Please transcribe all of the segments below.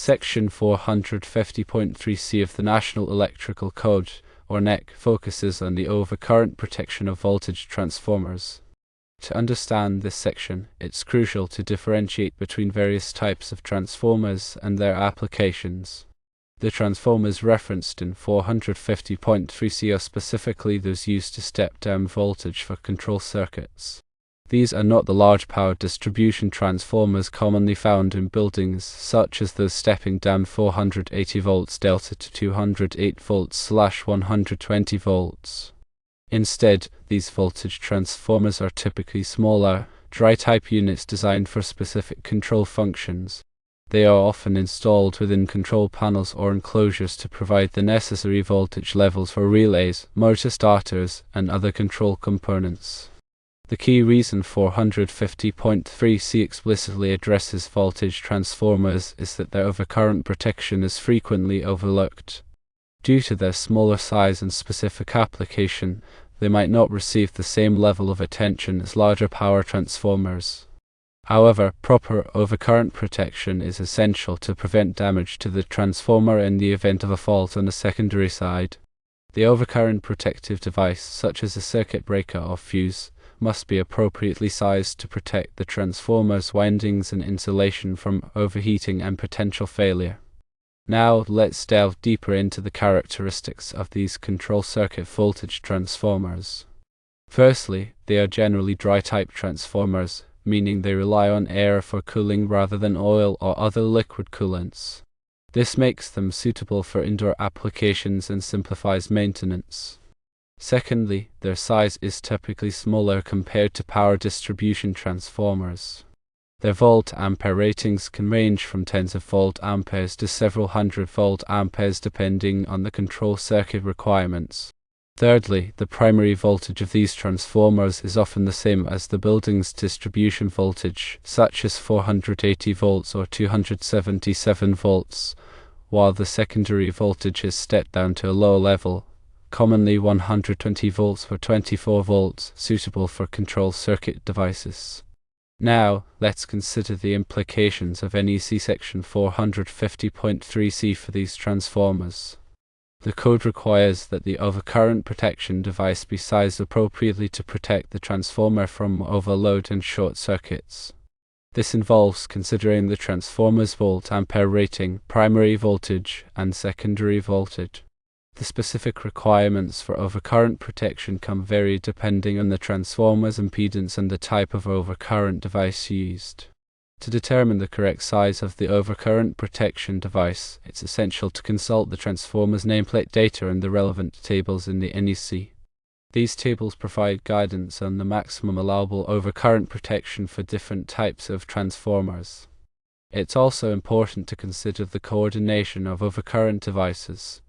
Section 450.3c of the National Electrical Code, or NEC, focuses on the overcurrent protection of voltage transformers. To understand this section, it's crucial to differentiate between various types of transformers and their applications. The transformers referenced in 450.3c are specifically those used to step down voltage for control circuits. These are not the large power distribution transformers commonly found in buildings, such as those stepping down 480 volts delta to 208 volts/120 volts. Instead, these voltage transformers are typically smaller, dry-type units designed for specific control functions. They are often installed within control panels or enclosures to provide the necessary voltage levels for relays, motor starters, and other control components. The key reason 450.3c explicitly addresses voltage transformers is that their overcurrent protection is frequently overlooked. Due to their smaller size and specific application, they might not receive the same level of attention as larger power transformers. However, proper overcurrent protection is essential to prevent damage to the transformer in the event of a fault on the secondary side. The overcurrent protective device, such as a circuit breaker or fuse, must be appropriately sized to protect the transformer's windings and insulation from overheating and potential failure. Now, let's delve deeper into the characteristics of these control circuit voltage transformers. Firstly, they are generally dry-type transformers, meaning they rely on air for cooling rather than oil or other liquid coolants. This makes them suitable for indoor applications and simplifies maintenance. Secondly, their size is typically smaller compared to power distribution transformers. Their volt-ampere ratings can range from tens of volt-amperes to several hundred volt-amperes depending on the control circuit requirements. Thirdly, the primary voltage of these transformers is often the same as the building's distribution voltage, such as 480 volts or 277 volts, while the secondary voltage is stepped down to a low level, commonly 120 volts or 24 volts, suitable for control circuit devices. Now, let's consider the implications of NEC section 450.3c for these transformers. The code requires that the overcurrent protection device be sized appropriately to protect the transformer from overload and short circuits. This involves considering the transformer's volt-ampere rating, primary voltage, and secondary voltage. The specific requirements for overcurrent protection can vary depending on the transformer's impedance and the type of overcurrent device used. To determine the correct size of the overcurrent protection device, it's essential to consult the transformer's nameplate data and the relevant tables in the NEC. These tables provide guidance on the maximum allowable overcurrent protection for different types of transformers. It's also important to consider the coordination of overcurrent devices.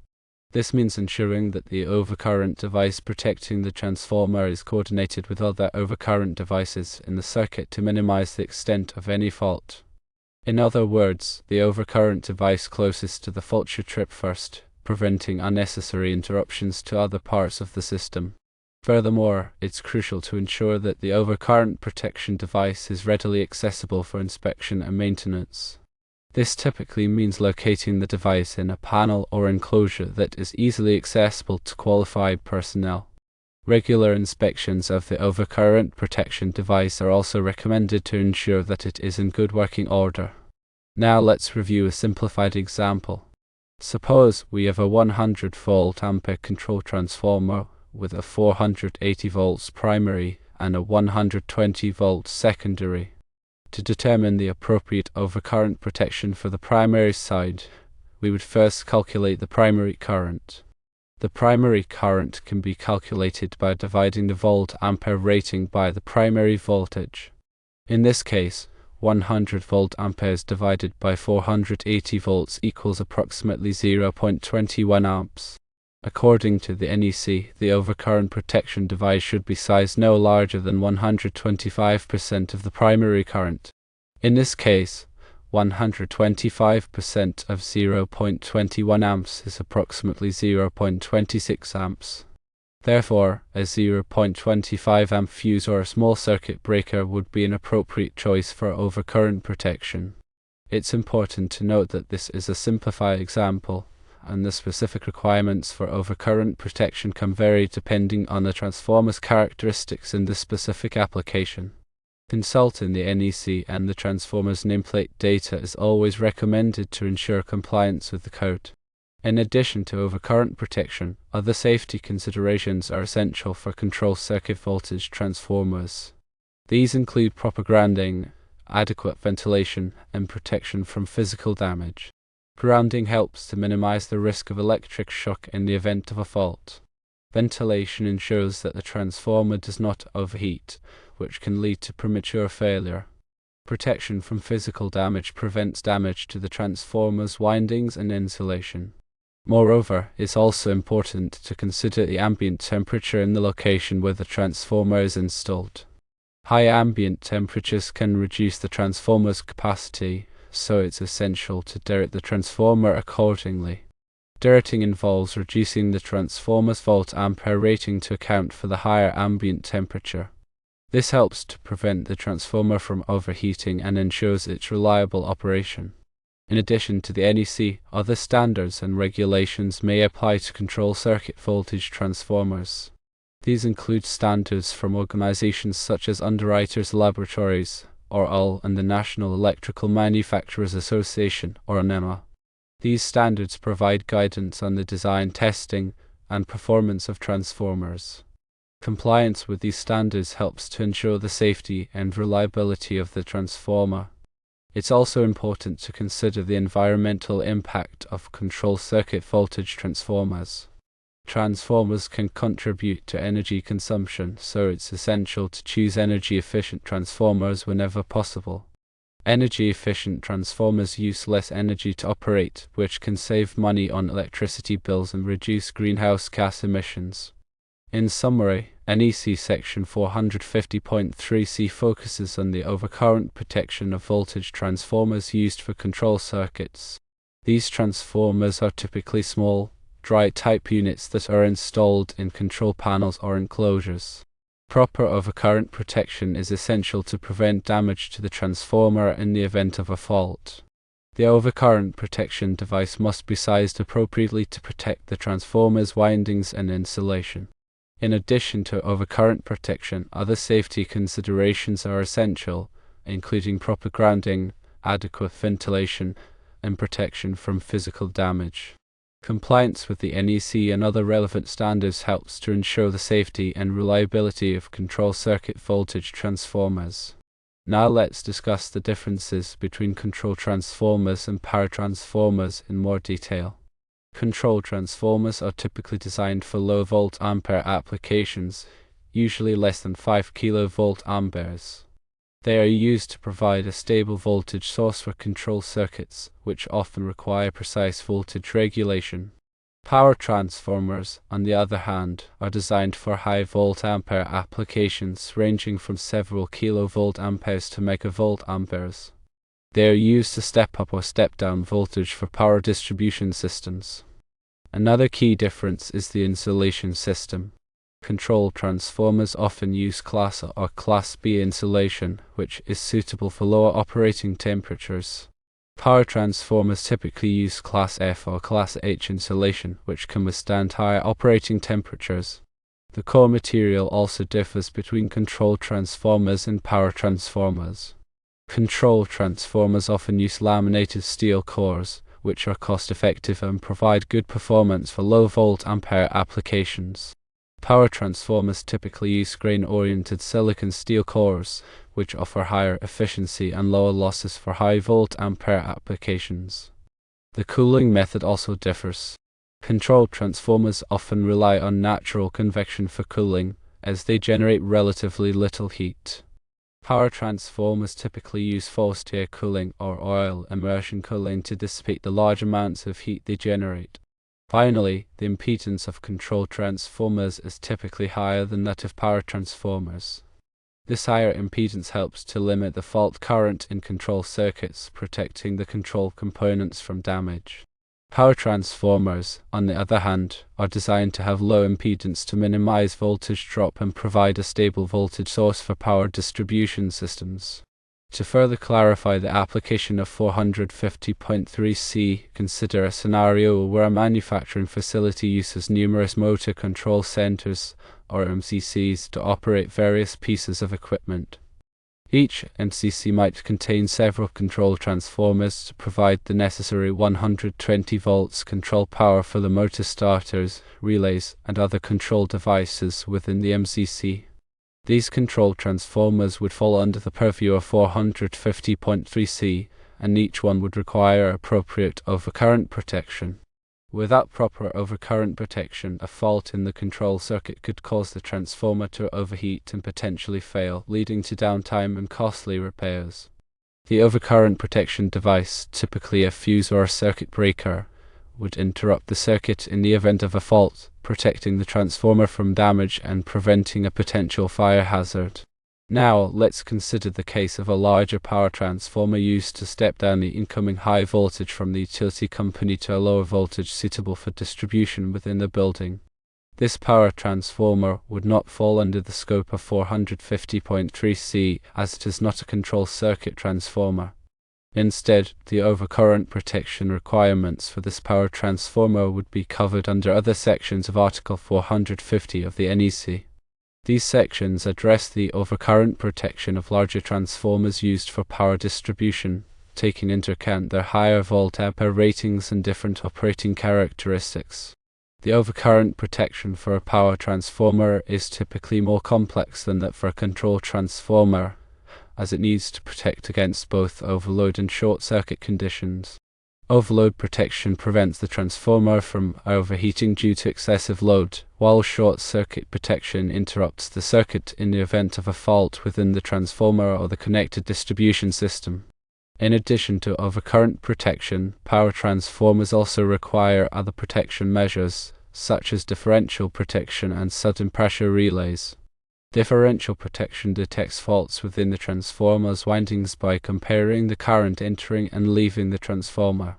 This means ensuring that the overcurrent device protecting the transformer is coordinated with other overcurrent devices in the circuit to minimize the extent of any fault. In other words, the overcurrent device closest to the fault should trip first, preventing unnecessary interruptions to other parts of the system. Furthermore, it's crucial to ensure that the overcurrent protection device is readily accessible for inspection and maintenance. This typically means locating the device in a panel or enclosure that is easily accessible to qualified personnel. Regular inspections of the overcurrent protection device are also recommended to ensure that it is in good working order. Now let's review a simplified example. Suppose we have a 100 volt-ampere control transformer with a 480 volts primary and a 120 volt secondary. To determine the appropriate overcurrent protection for the primary side, we would first calculate the primary current. The primary current can be calculated by dividing the volt-ampere rating by the primary voltage. In this case, 100 volt-amperes divided by 480 volts equals approximately 0.21 amps. According to the NEC, the overcurrent protection device should be sized no larger than 125% of the primary current. In this case, 125% of 0.21 amps is approximately 0.26 amps. Therefore, a 0.25 amp fuse or a small circuit breaker would be an appropriate choice for overcurrent protection. It's important to note that this is a simplified example, and the specific requirements for overcurrent protection can vary depending on the transformer's characteristics in the specific application. Consulting the NEC and the transformer's nameplate data is always recommended to ensure compliance with the code. In addition to overcurrent protection, other safety considerations are essential for control circuit voltage transformers. These include proper grounding, adequate ventilation, and protection from physical damage. Grounding helps to minimize the risk of electric shock in the event of a fault. Ventilation ensures that the transformer does not overheat, which can lead to premature failure. Protection from physical damage prevents damage to the transformer's windings and insulation. Moreover, it's also important to consider the ambient temperature in the location where the transformer is installed. High ambient temperatures can reduce the transformer's capacity, so it's essential to dirt the transformer accordingly. Dirting involves reducing the transformer's volt-ampere rating to account for the higher ambient temperature. This helps to prevent the transformer from overheating and ensures its reliable operation. In addition to the NEC, other standards and regulations may apply to control circuit voltage transformers. These include standards from organizations such as Underwriters Laboratories, or UL, and the National Electrical Manufacturers Association, or NEMA. These standards provide guidance on the design, testing, and performance of transformers. Compliance with these standards helps to ensure the safety and reliability of the transformer. It's also important to consider the environmental impact of control circuit voltage transformers. Transformers can contribute to energy consumption, so it's essential to choose energy-efficient transformers whenever possible. Energy-efficient transformers use less energy to operate, which can save money on electricity bills and reduce greenhouse gas emissions. In summary, NEC Section 450.3c focuses on the overcurrent protection of voltage transformers used for control circuits. These transformers are typically small, dry-type units that are installed in control panels or enclosures. Proper overcurrent protection is essential to prevent damage to the transformer in the event of a fault. The overcurrent protection device must be sized appropriately to protect the transformer's windings and insulation. In addition to overcurrent protection, other safety considerations are essential, including proper grounding, adequate ventilation, and protection from physical damage. Compliance with the NEC and other relevant standards helps to ensure the safety and reliability of control circuit voltage transformers. Now let's discuss the differences between control transformers and power transformers in more detail. Control transformers are typically designed for low volt-ampere applications, usually less than 5 kV-amperes. They are used to provide a stable voltage source for control circuits, which often require precise voltage regulation. Power transformers, on the other hand, are designed for high volt-ampere applications ranging from several kV-amperes to megavolt-amperes. They are used to step up or step down voltage for power distribution systems. Another key difference is the insulation system. Control transformers often use Class A or Class B insulation, which is suitable for lower operating temperatures. Power transformers typically use Class F or Class H insulation, which can withstand higher operating temperatures. The core material also differs between control transformers and power transformers. Control transformers often use laminated steel cores, which are cost-effective and provide good performance for low volt-ampere applications. Power transformers typically use grain-oriented silicon steel cores, which offer higher efficiency and lower losses for high volt-ampere applications. The cooling method also differs. Control transformers often rely on natural convection for cooling, as they generate relatively little heat. Power transformers typically use forced air cooling or oil immersion cooling to dissipate the large amounts of heat they generate. Finally, the impedance of control transformers is typically higher than that of power transformers. This higher impedance helps to limit the fault current in control circuits, protecting the control components from damage. Power transformers, on the other hand, are designed to have low impedance to minimize voltage drop and provide a stable voltage source for power distribution systems. To further clarify the application of 450.3c, consider a scenario where a manufacturing facility uses numerous motor control centers, or MCCs, to operate various pieces of equipment. Each MCC might contain several control transformers to provide the necessary 120 volts control power for the motor starters, relays, and other control devices within the MCC. These control transformers would fall under the purview of 450.3c, and each one would require appropriate overcurrent protection. Without proper overcurrent protection, a fault in the control circuit could cause the transformer to overheat and potentially fail, leading to downtime and costly repairs. The overcurrent protection device, typically a fuse or a circuit breaker, would interrupt the circuit in the event of a fault, protecting the transformer from damage and preventing a potential fire hazard. Now, let's consider the case of a larger power transformer used to step down the incoming high voltage from the utility company to a lower voltage suitable for distribution within the building. This power transformer would not fall under the scope of 450.3c, as it is not a control circuit transformer. Instead, the overcurrent protection requirements for this power transformer would be covered under other sections of Article 450 of the NEC. These sections address the overcurrent protection of larger transformers used for power distribution, taking into account their higher volt-ampere ratings and different operating characteristics. The overcurrent protection for a power transformer is typically more complex than that for a control transformer, as it needs to protect against both overload and short-circuit conditions. Overload protection prevents the transformer from overheating due to excessive load, while short-circuit protection interrupts the circuit in the event of a fault within the transformer or the connected distribution system. In addition to overcurrent protection, power transformers also require other protection measures, such as differential protection and sudden pressure relays. Differential protection detects faults within the transformer's windings by comparing the current entering and leaving the transformer.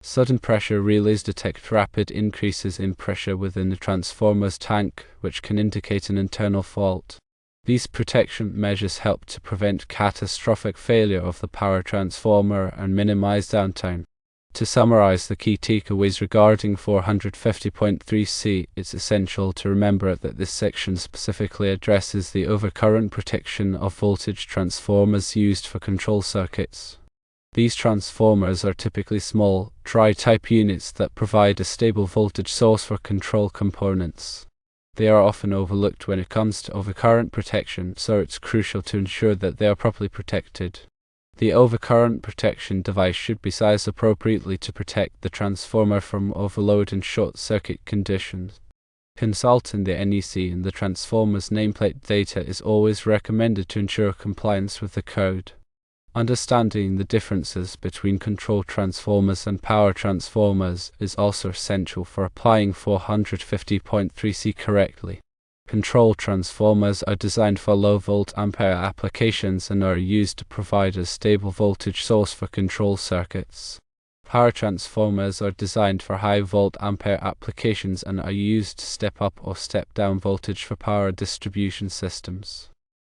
Sudden pressure relays detect rapid increases in pressure within the transformer's tank, which can indicate an internal fault. These protection measures help to prevent catastrophic failure of the power transformer and minimize downtime. To summarize the key takeaways regarding 450.3c, it's essential to remember that this section specifically addresses the overcurrent protection of voltage transformers used for control circuits. These transformers are typically small, dry-type units that provide a stable voltage source for control components. They are often overlooked when it comes to overcurrent protection, so it's crucial to ensure that they are properly protected. The overcurrent protection device should be sized appropriately to protect the transformer from overload and short-circuit conditions. Consulting the NEC and the transformer's nameplate data is always recommended to ensure compliance with the code. Understanding the differences between control transformers and power transformers is also essential for applying 450.3c correctly. Control transformers are designed for low volt-ampere applications and are used to provide a stable voltage source for control circuits. Power transformers are designed for high volt-ampere applications and are used to step up or step down voltage for power distribution systems.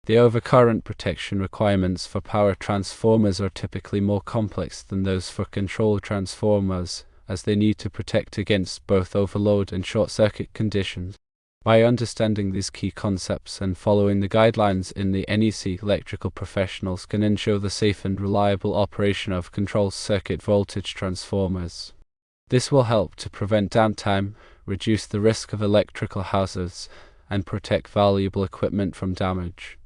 The overcurrent protection requirements for power transformers are typically more complex than those for control transformers, as they need to protect against both overload and short-circuit conditions. By understanding these key concepts and following the guidelines in the NEC, electrical professionals can ensure the safe and reliable operation of control circuit voltage transformers. This will help to prevent downtime, reduce the risk of electrical hazards, and protect valuable equipment from damage.